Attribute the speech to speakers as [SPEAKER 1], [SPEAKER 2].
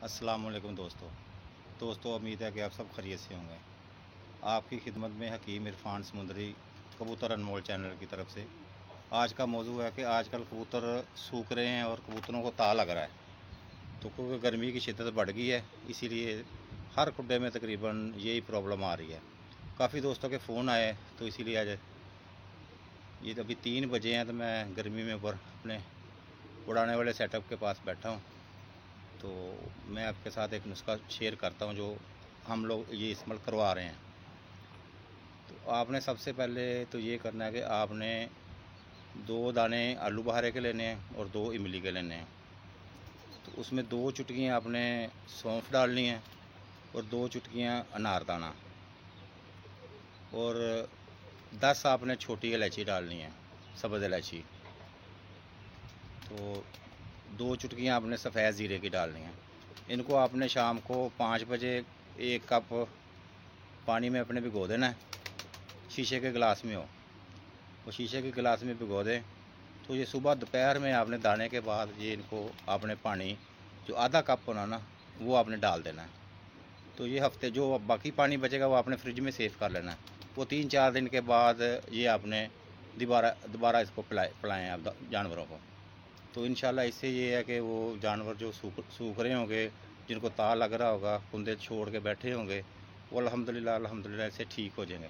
[SPEAKER 1] अस्सलाम वालेकुम दोस्तों, उम्मीद है कि आप सब खैरियत से होंगे। आपकी खिदमत में हकीम इरफान समुंदरी कबूतर अनमोल चैनल की तरफ से आज का मौजू है कि आजकल कबूतर सूख रहे हैं और कबूतरों को ता लग रहा है। तो क्योंकि गर्मी की शिद्दत बढ़ गई है, इसीलिए हर खुड्डे में तकरीबन यही प्रॉब्लम आ रही है। काफ़ी दोस्तों के फ़ोन आए, तो इसीलिए आज ये अभी 3 बजे हैं, तो मैं गर्मी में ऊपर अपने उड़ाने वाले सेटअप के पास बैठा हूँ। तो मैं आपके साथ एक नुस्खा शेयर करता हूँ जो हम लोग ये इस्तेमाल करवा रहे हैं। तो आपने सबसे पहले तो ये करना है कि आपने 2 दाने आलू बहारे के लेने हैं और 2 इमली के लेने हैं। तो उसमें 2 चुटकियाँ आपने सौंफ डालनी है और 2 चुटकियाँ अनारदाना और 10 आपने छोटी इलायची डालनी है, सब्ज़ इलायची। तो 2 चुटकियाँ आपने सफ़ेद ज़ीरे की डालनी है। इनको आपने शाम को 5 बजे 1 कप पानी में अपने भिगो देना है, शीशे के गिलास में हो, वो शीशे के गिलास में भिगो दें। तो ये सुबह दोपहर में आपने दाने के बाद ये इनको आपने पानी जो आधा कप होना ना, वो आपने डाल देना है। तो ये हफ्ते जो बाकी पानी बचेगा वो आपने फ्रिज में सेव कर लेना है। वो 3-4 दिन के बाद ये आपने दोबारा इसको पिलाएँ आप जानवरों को। तो इंशाल्लाह इससे ये है कि वो जानवर जो सूख रहे होंगे, जिनको ता लग रहा होगा, कुंदे छोड़ के बैठे होंगे, वो अल्हम्दुलिल्लाह इससे ठीक हो जाएंगे।